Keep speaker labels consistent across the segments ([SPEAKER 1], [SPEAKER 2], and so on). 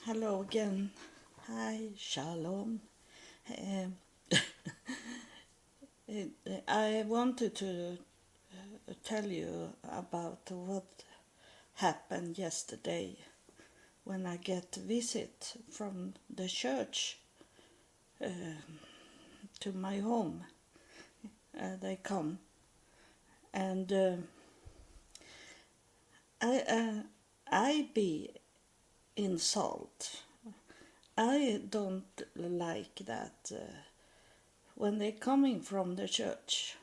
[SPEAKER 1] Hello again. Hi, Shalom. Um, I wanted to tell you about what happened yesterday when I get a visit from the church uh, to my home. They come and I be insult. I don't like that when they coming from the church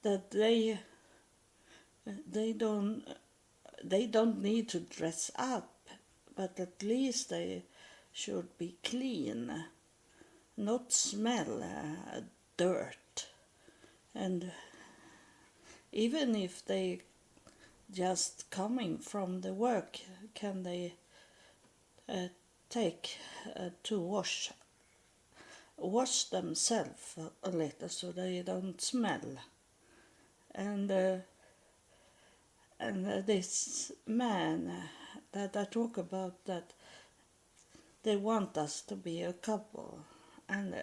[SPEAKER 1] that they don't they don't need to dress up, but at least they should be clean, not smell dirt. And even if they just coming from the work, can they uh, take to wash themselves a little so they don't smell. And this man that I talk about, that they want us to be a couple, and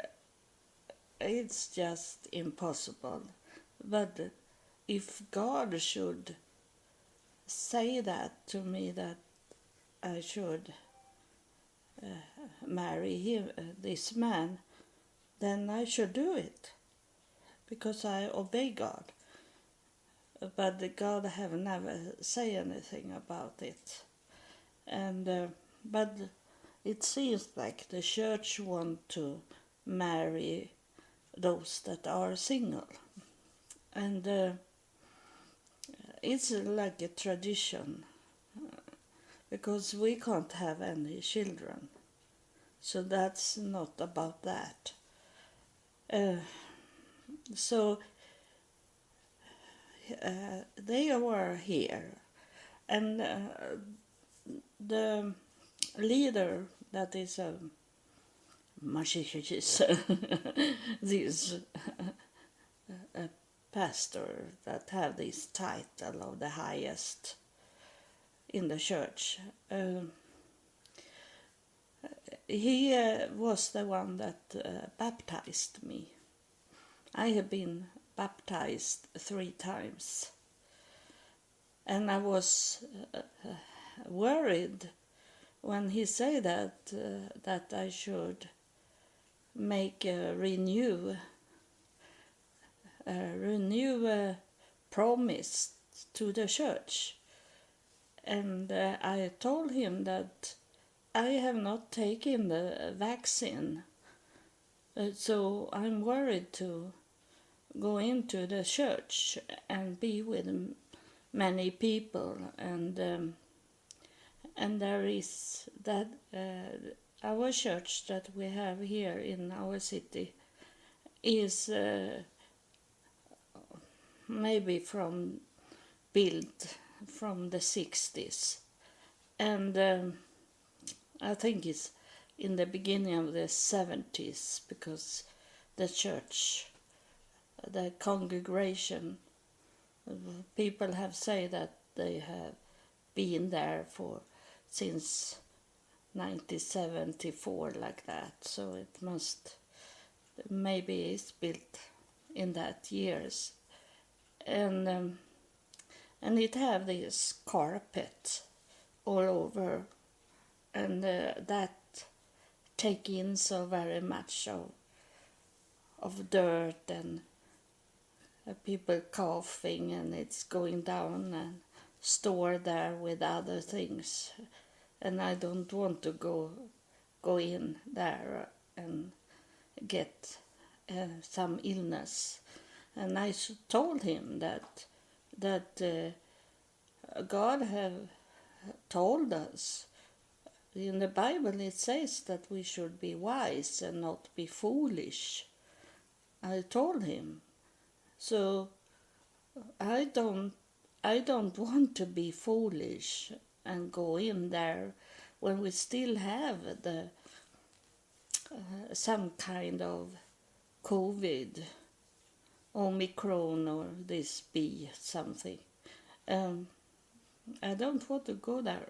[SPEAKER 1] it's just impossible. But if God should say that to me, that I should marry him, this man, then I should do it because I obey God. But God have never say anything about it, and but it seems like the church want to marry those that are single, and it's like a tradition because we can't have any children, so that's not about that. Uh, so they were here, and the leader, that is a mashikis, this pastor that have this title of the highest in the church. He was the one that baptized me. I have been baptized 3 times, and I was worried when he said that I should make a renew promise to the church, and I told him that I have not taken the vaccine, so I'm worried to go into the church and be with many people, and there is that our church that we have here in our city is maybe built from the 60s, and I think it's in the beginning of the 70s, because the church, the congregation, people have said that they have been there for since 1974, like that, so it must maybe it's built in that years, and it have this carpet all over, and that take in so very much of dirt, and people coughing, and it's going down and stored there with other things, and I don't want to go in there and get some illness. And I told him that God have told us in the Bible, it says that we should be wise and not be foolish. I told him. So I don't want to be foolish and go in there when we still have the some kind of COVID, Omicron, or this be something. I don't want to go there,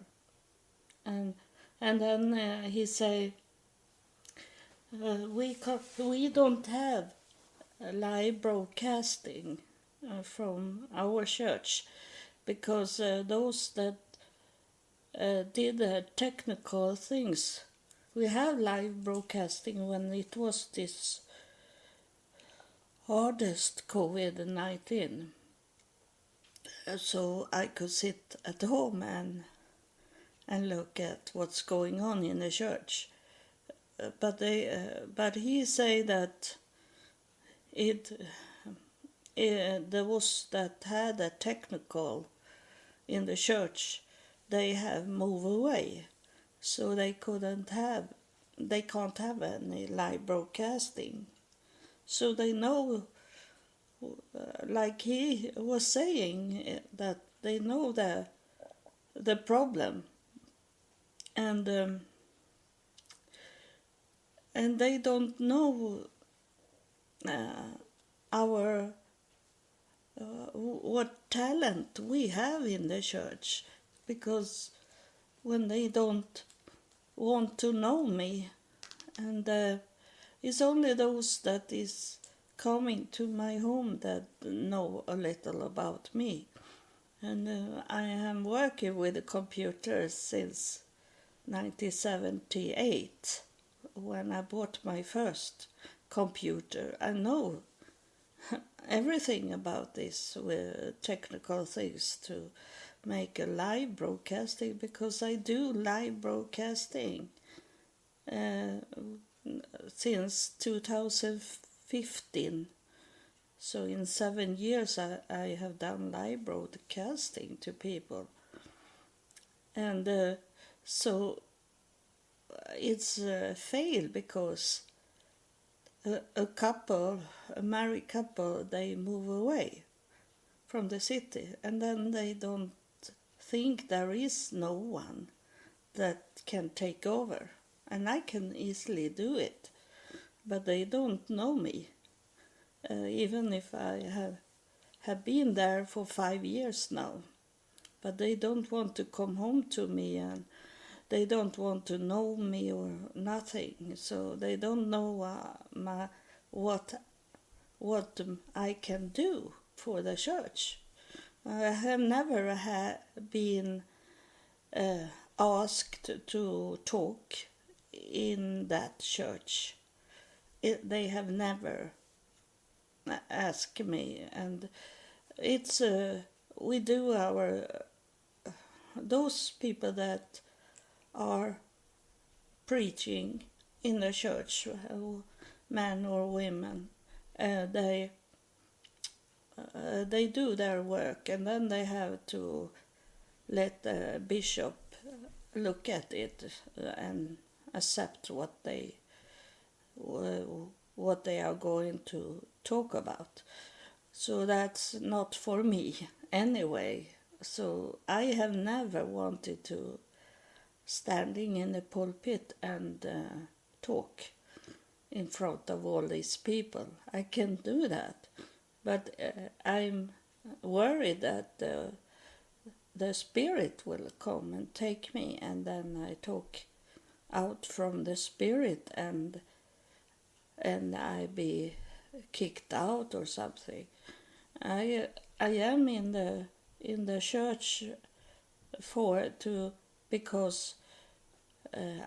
[SPEAKER 1] and And then he say, we don't have live broadcasting from our church, because those that did technical things, we have live broadcasting when it was this hardest COVID-19. So I could sit at home and look at what's going on in the church. But he say that those that had a technical in the church, they have moved away, so they can't have any live broadcasting. So they know, like he was saying, that they know the problem, and they don't know our what talent we have in the church, because when they don't want to know me, and it's only those that is coming to my home that know a little about me. And I am working with the computer since 1978, when I bought my first computer. I know everything about this with technical things to make a live broadcasting, because I do live broadcasting since 2015. So in 7 years I have done live broadcasting to people. And so it's a fail, because a married couple, they move away from the city, and then they don't think there is no one that can take over, and I can easily do it, but they don't know me, even if I have been there for 5 years now. But they don't want to come home to me, and they don't want to know me or nothing, so they don't know what I can do for the church. I have never been asked to talk in that church. They have never asked me, and it's we do our those people that are preaching in the church, men or women, they do their work, and then they have to let the bishop look at it and accept what they are going to talk about. So that's not for me anyway. So I have never wanted to standing in the pulpit and talk in front of all these people. I can do that, but I'm worried that the Spirit will come and take me, and then I talk out from the Spirit, and I be kicked out or something. I am in the church because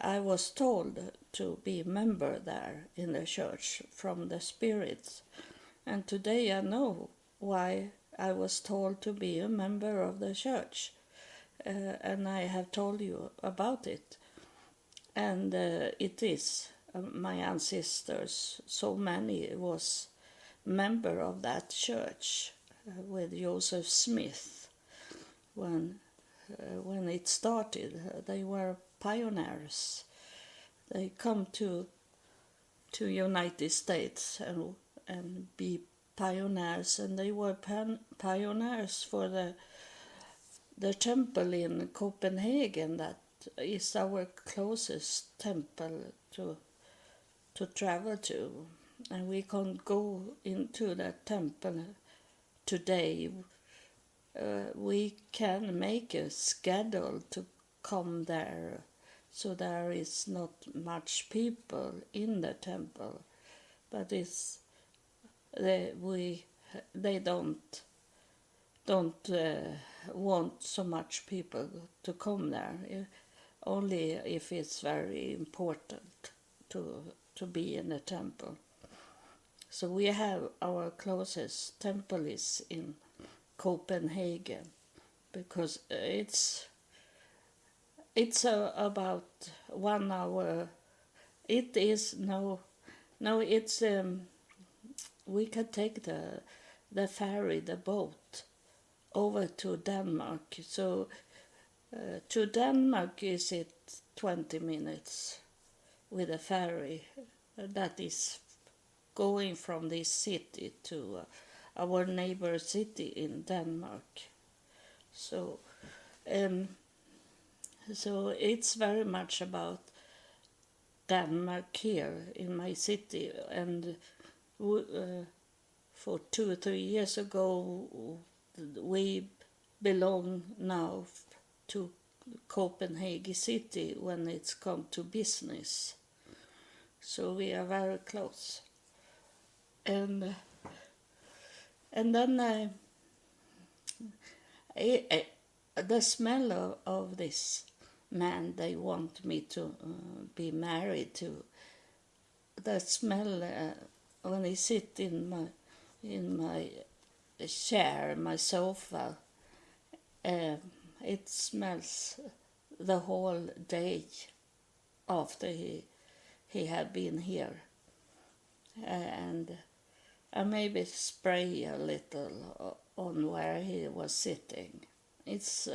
[SPEAKER 1] I was told to be a member there in the church from the spirits. And today I know why I was told to be a member of the church. And I have told you about it. And it is my ancestors, so many was member of that church with Joseph Smith when it started. They were pioneers. They come to United States and be pioneers, and they were pioneers for the temple in Copenhagen. That is our closest temple to travel to, and we can't go into that temple today. We can make a schedule to come there so there is not much people in the temple, but they don't want so much people to come there, only if it's very important to be in a temple. So we have our closest temple is in Copenhagen, because it's about 1 hour. It is no, it's we can take the ferry, the boat, over to Denmark. So to Denmark is it 20 minutes with a ferry that is going from this city to our neighbor city in Denmark. So so it's very much about Denmark here in my city, and for 2 or 3 years ago we belong now to Copenhagen city when it's come to business. So we are very close. And then the smell of this man they want me to be married to, the smell when he sit in my chair, my sofa, it smells the whole day after he had been here. And I maybe spray a little on where he was sitting. It's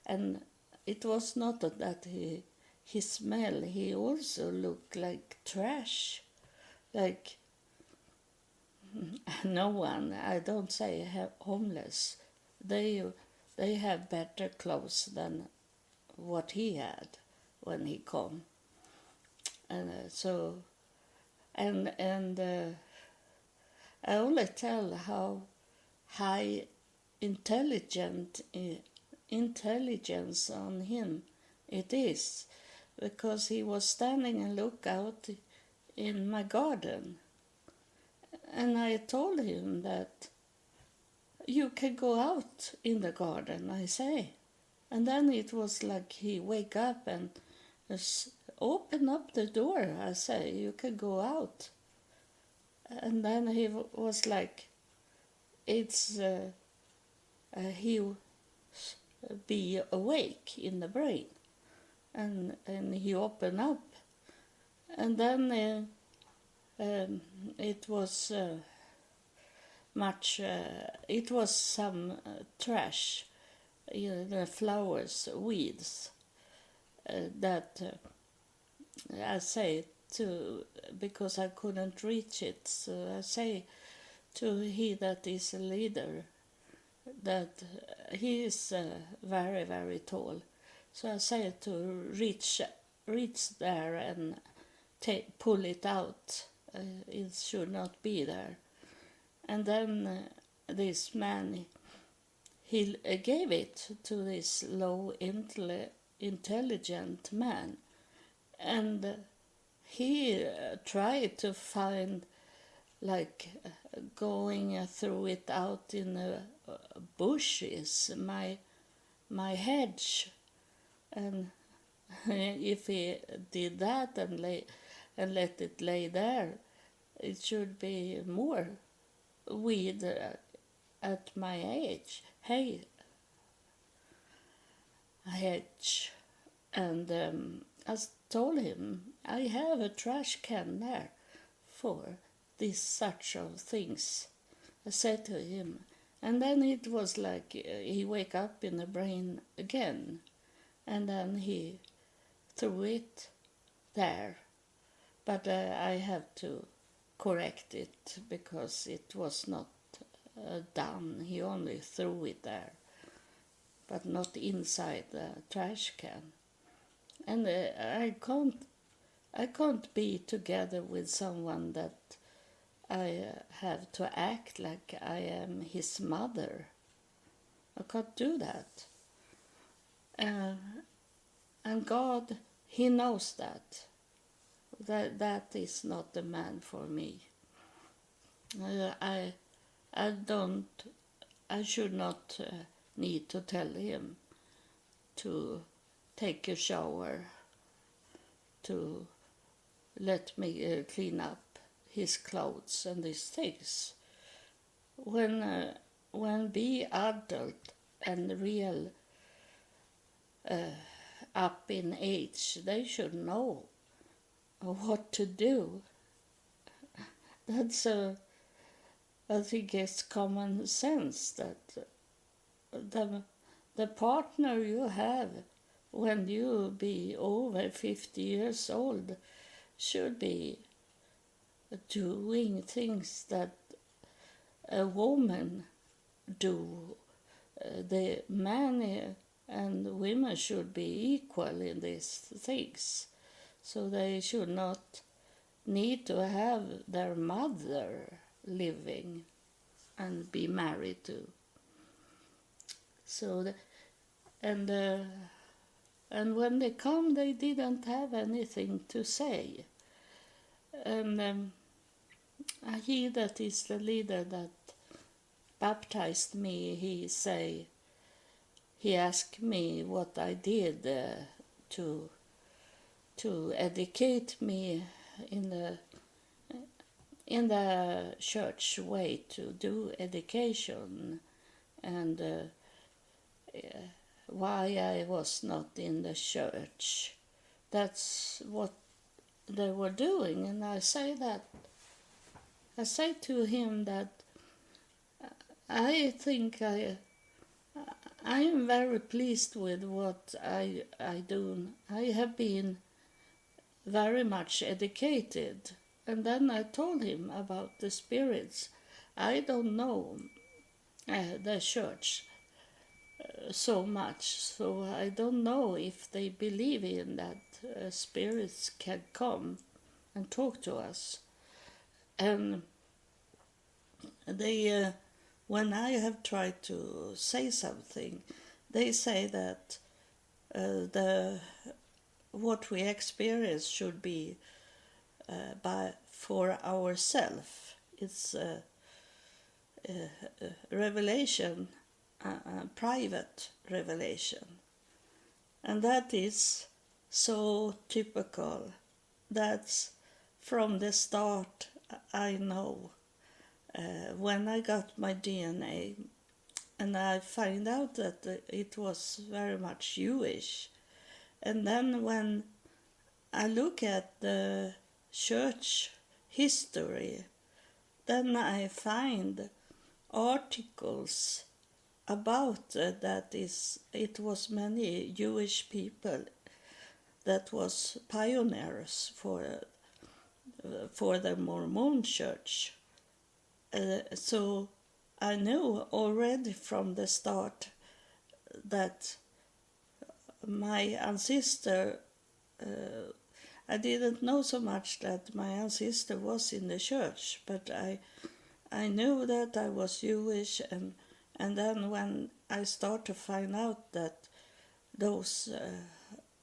[SPEAKER 1] and it was not that he smell. He also looked like trash, like no one. I don't say homeless. They have better clothes than what he had when he come, and so and I only tell how high intelligence on him it is, because he was standing and look out in my garden, and I told him that you can go out in the garden, I say. And then it was like he wake up and open up the door, I say, you can go out. And then he was like, it's he be awake in the brain, and he opened up, and then it was it was some trash, the flowers, weeds, that I say to, because I couldn't reach it, so I say to he that is a leader that he is very, very tall. So I say to reach there and pull it out. It should not be there. And then this man, he gave it to this low intelligent man, and he tried to find, like, going through it out in the bushes, my hedge, and if he did that and let it lay there, it should be more weed at my age. Hedge, and I told him I have a trash can there for these such of things. I said to him, and then it was like he wake up in the brain again, and then he threw it there. But I have to correct it because it was not done. He only threw it there, but not inside the trash can. And I can't be together with someone that I have to act like I am his mother. I can't do that. And God, he knows that is not the man for me. I don't. I should not need to tell him to take a shower, to let me clean up his clothes and his things. When be adult and real up in age, they should know what to do. That's I think it's common sense that the partner you have when you be over 50 years old should be doing things that a woman do. The man and women should be equal in these things. So they should not need to have their mother living and be married to. So, and when they come, they didn't have anything to say. And he that is the leader that baptized me, he asked me what I did to educate me in the church way to do education, and why I was not in the church. That's what they were doing, and I say to him that I think I am very pleased with what I do. I have been very much educated. And then I told him about the spirits. I don't know the church so much, so I don't know if they believe in that spirits can come and talk to us. And they, when I have tried to say something, they say that what we experience should be for ourselves. It's a revelation, private revelation, and that is so typical. That's from the start. I know when I got my DNA, and I find out that it was very much Jewish, and then when I look at the church history, then I find articles about it was many Jewish people that was pioneers for the Mormon church. So I knew already from the start that my ancestor, I didn't know so much that my ancestor was in the church, but I knew that I was Jewish, and then when I start to find out that those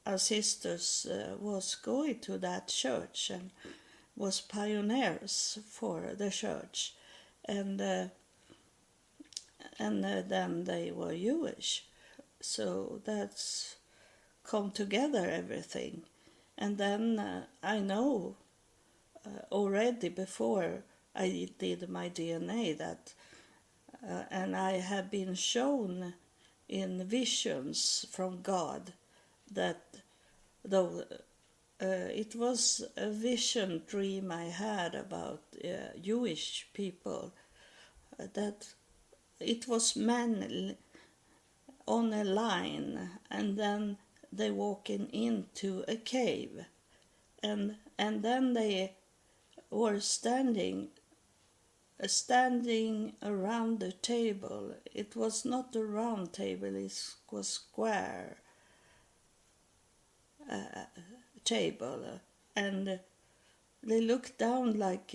[SPEAKER 1] ancestors was going to that church and was pioneers for the church, and then they were Jewish, so that's come together everything. And then I know already before I did my DNA that, and I have been shown in visions from God that though it was a vision dream I had about Jewish people, that it was men on a line, and then they walking into a cave, and then they were standing around the table. It was not a round table, it was square table, and they looked down like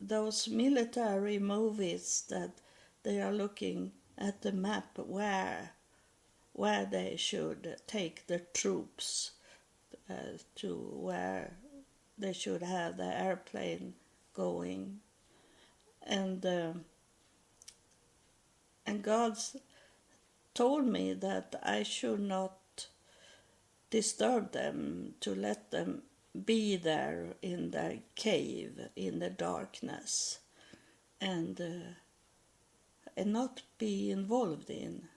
[SPEAKER 1] those military movies that they are looking at the map where they should take the troops, to where they should have the airplane going, and God told me that I should not disturb them, to let them be there in their cave in the darkness, and not be involved in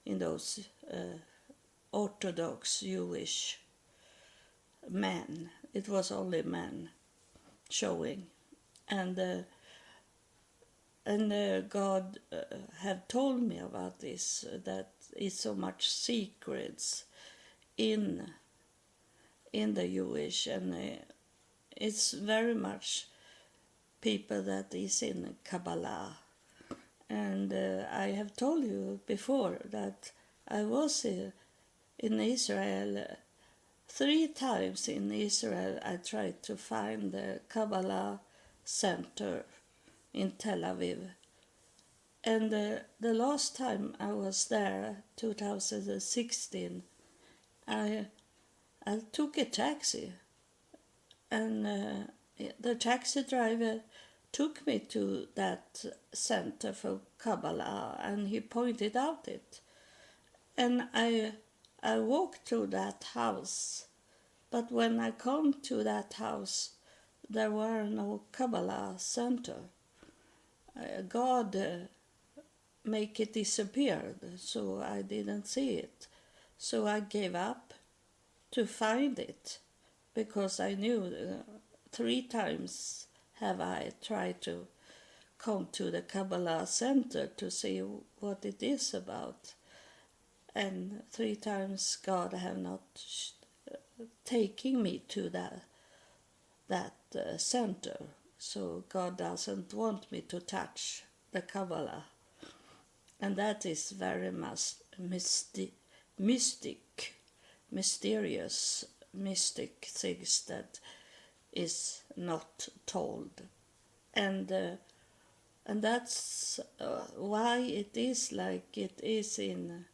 [SPEAKER 1] those Orthodox Jewish men. It was only men showing, and God have told me about this, that is so much secrets in the Jewish, and it's very much people that is in Kabbalah. And I have told you before that I was in Israel 3 times. In Israel I tried to find the Kabbalah center in Tel Aviv, and the last time I was there, 2016, I took a taxi, and the taxi driver took me to that center for Kabbalah, and he pointed out it, and I walked to that house, but when I come to that house there were no Kabbalah center. God make it disappear, so I didn't see it. So I gave up to find it, because I knew 3 times have I tried to come to the Kabbalah center to see what it is about, and 3 times God have not taken me to that center. So God doesn't want me to touch the Kabbalah, and that is very much mysterious, mystic things that is not told, and that's why it is like it is in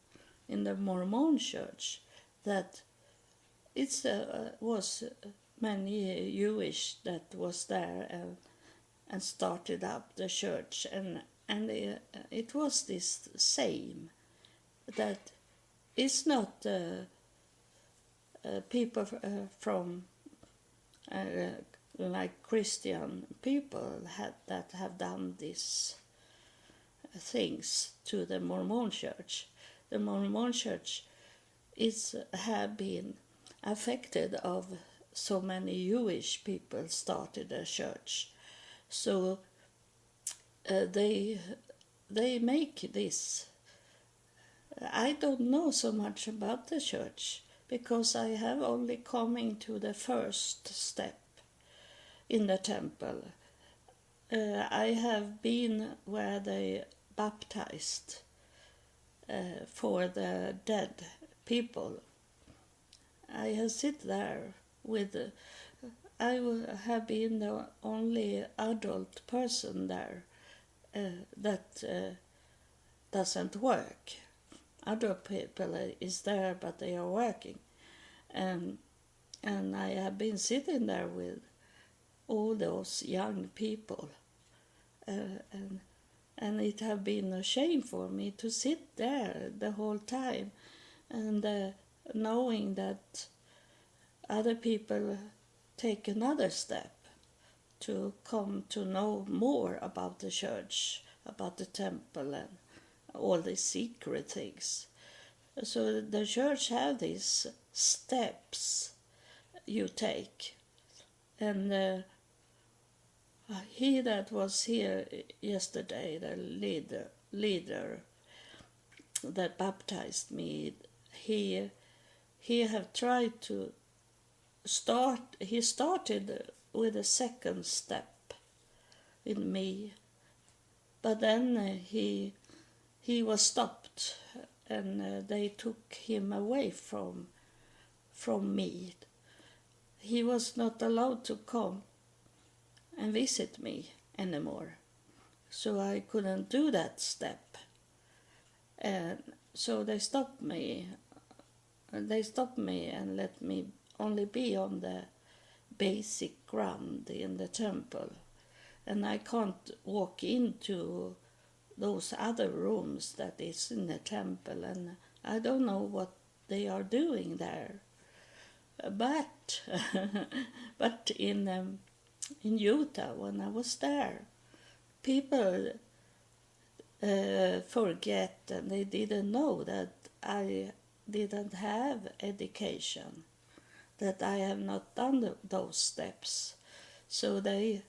[SPEAKER 1] the Mormon Church, that it was many Jewish that was there and started up the church, and it was this same, that it's not people from like Christian people that have done these things to the Mormon Church. The Mormon Church have been affected of so many Jewish people started a church, so they make this. I don't know so much about the church, because I have only coming to the first step in the temple. I have been where they baptized for the dead people. I have sit there with. I have been the only adult person there that doesn't work. Other people is there, but they are working, and I have been sitting there with all those young people, and it have been a shame for me to sit there the whole time, and knowing that other people take another step to come to know more about the church, about the temple, and all these secret things. So the church have these steps you take, and he that was here yesterday, the leader that baptized me, he have tried to start. He started with a second step in me, but then he was stopped, and they took him away from me. He was not allowed to come and visit me anymore, so I couldn't do that step, and so they stopped me and let me only be on the basic ground in the temple, and I can't walk into those other rooms that is in the temple, and I don't know what they are doing there. But but in Utah, when I was there, people forget, and they didn't know that I didn't have education, that I have not done those steps. So they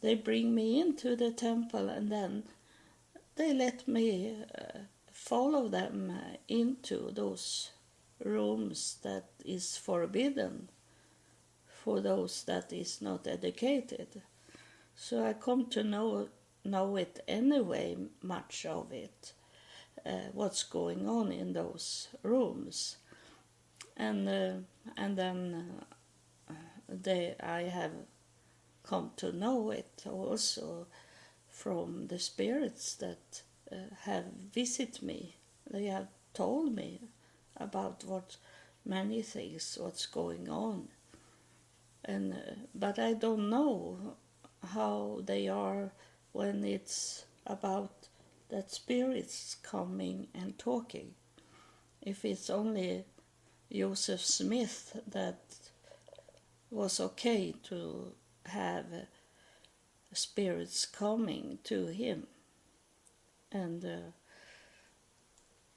[SPEAKER 1] bring me into the temple, and then they let me follow them into those rooms that is forbidden for those that is not educated. So I come to know it anyway, much of it, what's going on in those rooms, and then I have come to know it also from the spirits that have visited me. They have told me about what many things, what's going on, and but I don't know how they are when it's about that spirits coming and talking. If it's only Joseph Smith that was okay to have spirits coming to him, and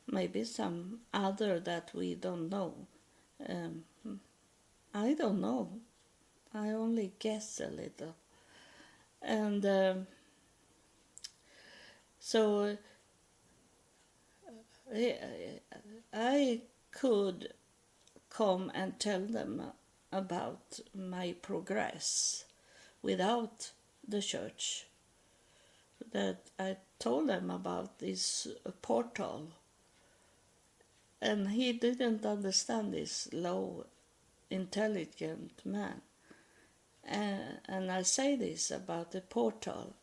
[SPEAKER 1] maybe some other that we don't know. Um, I don't know. I only guess a little. And so I could come and tell them about my progress without the church. That I told them about this portal, and he didn't understand, this low, intelligent man. And I say this about the portal,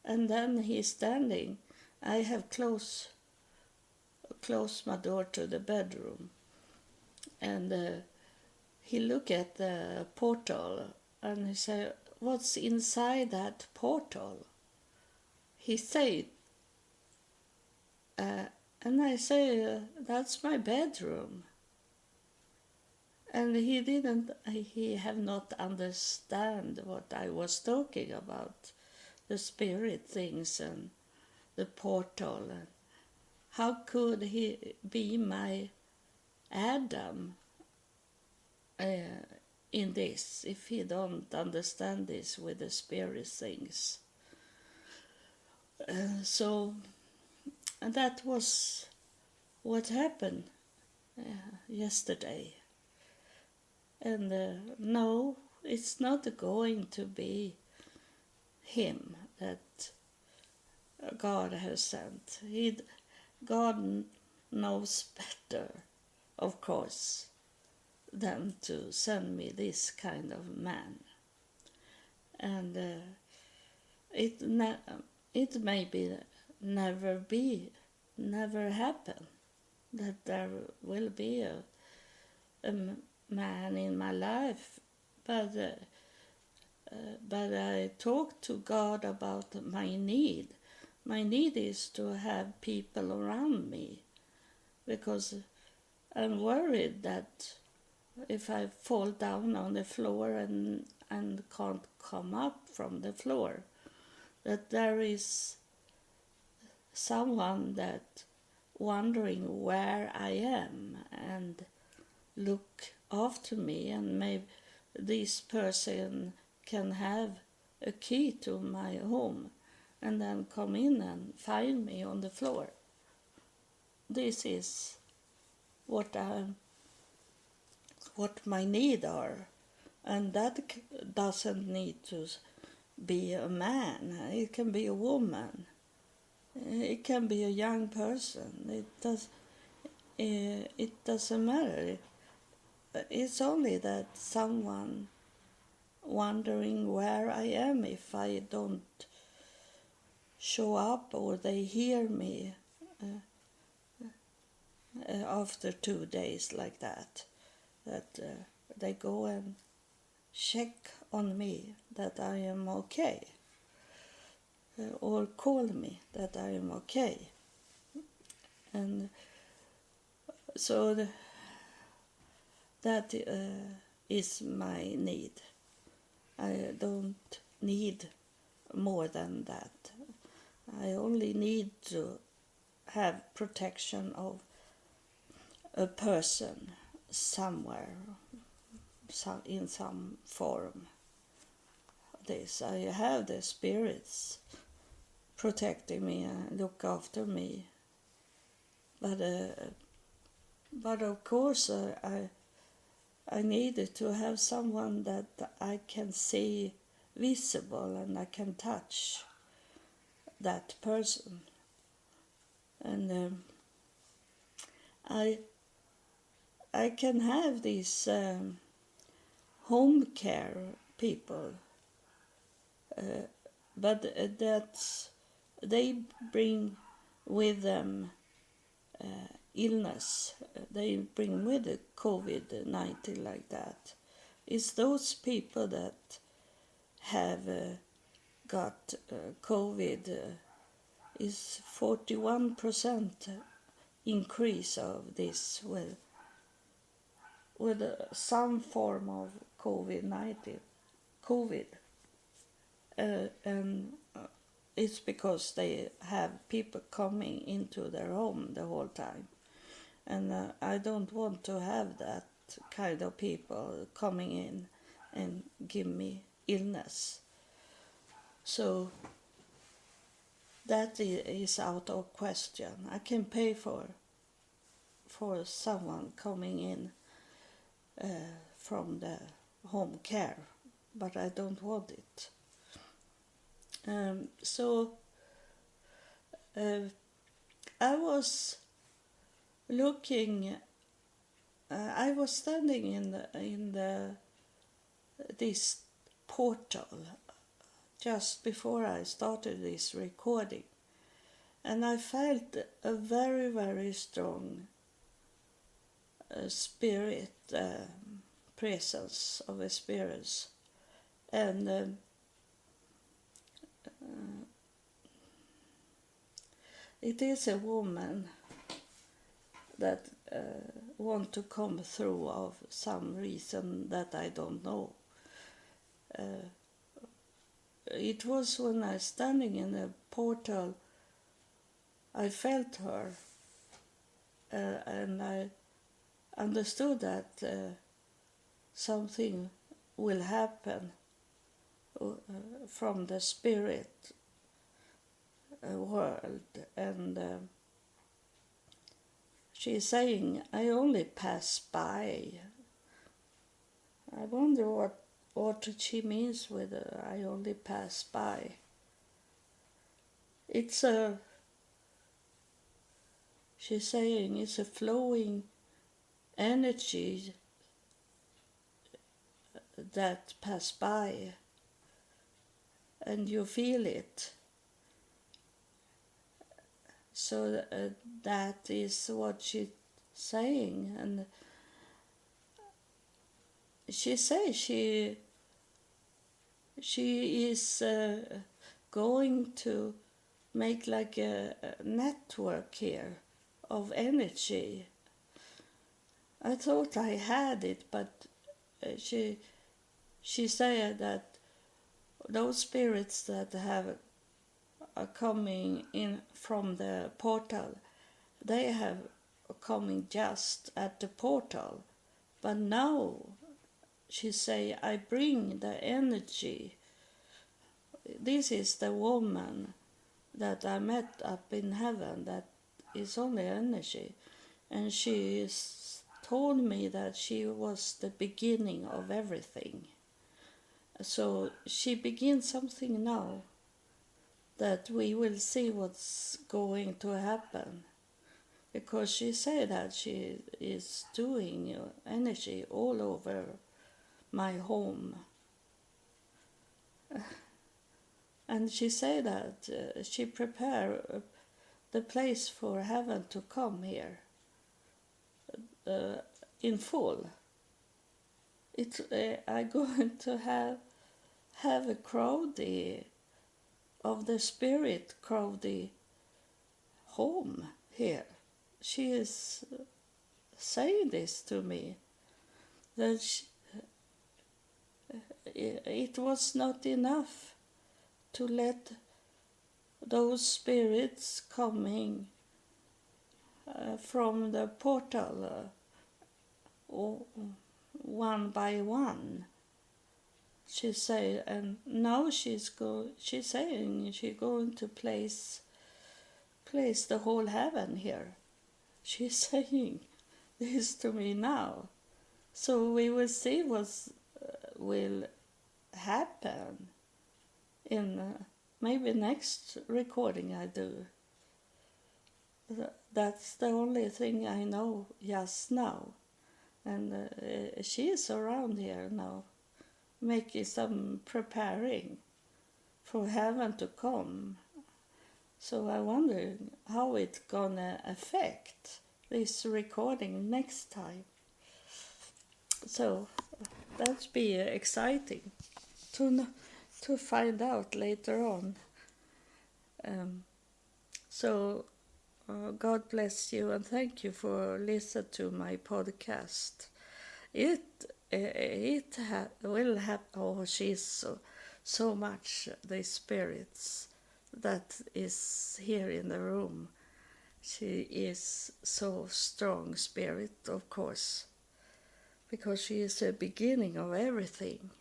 [SPEAKER 1] and then he's standing. I have closed my door to the bedroom, and he looked at the portal, and he said, "What's inside that portal?" He said, and I say, "That's my bedroom." And he have not understand what I was talking about, the spirit things and the portal. And how could he be my Adam in this if he don't understand this with the spirit things? So that was what happened yesterday. And no, it's not going to be him that God has sent. God knows better, of course, than to send me this kind of man. And it maybe never happen that there will be a man in my life, but I talk to God about my need. My need is to have people around me, because I'm worried that if I fall down on the floor and can't come up from the floor, that there is someone that wondering where I am and look after me, and maybe this person can have a key to my home and then come in and find me on the floor. This is what my need are, and that doesn't need to be a man. It can be a woman. It can be a young person. It doesn't matter. It's only that someone wondering where I am if I don't show up or they hear me after 2 days like that they go and check on me that I am okay, or call me that I am okay. And so that is my need. I don't need more than that. I only need to have protection of a person somewhere, in some form. I have the spirits protecting me and look after me, but of course I needed to have someone that I can see visible and I can touch that person. And I can have these home care people, but they bring with them illness. They bring with it COVID-19 like that. It's those people that have got COVID is 41% increase of this with some form of COVID-19. COVID. And it's because they have people coming into their home the whole time. And I don't want to have that kind of people coming in and give me illness. So that is out of question. I can pay for someone coming in from the home care, but I don't want it. So I was looking. I was standing in this portal just before I started this recording, and I felt a very, very strong spirit presence of a spirit, and it is a woman that want to come through of some reason that I don't know. It was when I was standing in the portal, I felt her, and I understood that something will happen from the spirit world, and she's saying, I only pass by. I wonder what she means with I only pass by. She's saying it's a flowing energy that pass by, and you feel it. So that is what she's saying, and she says she is going to make like a network here of energy. I thought I had it, but she said that those spirits that are coming in from the portal, they have coming just at the portal, but now she say I bring the energy. This is the woman that I met up in heaven that is only energy, and she told me that she was the beginning of everything. So she begins something now that we will see what's going to happen, because she said that she is doing energy all over my home. And she said that she prepared the place for heaven to come here in full. I'm going to have a crowdy of the spirit crowdy home here. She is saying this to me, that it was not enough to let those spirits coming from the portal one by one. She say, and now she's saying she's going to place the whole heaven here. She's saying this to me now. So we will see what will happen in maybe next recording I do. That's the only thing I know just now. And she is around here now, making some preparing for heaven to come. So I wonder how it's gonna affect this recording next time. So that'll be exciting to find out later on. So God bless you, and thank you for listening to my podcast. Will have. Oh, she's so much the spirits that is here in the room. She is so strong spirit, of course, because she is the beginning of everything.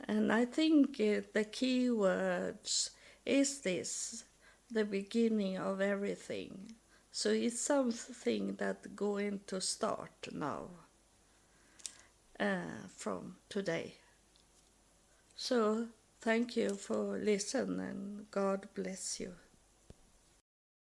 [SPEAKER 1] And I think the key words is this, the beginning of everything. So it's something that going to start now, from today. So thank you for listening, and God bless you.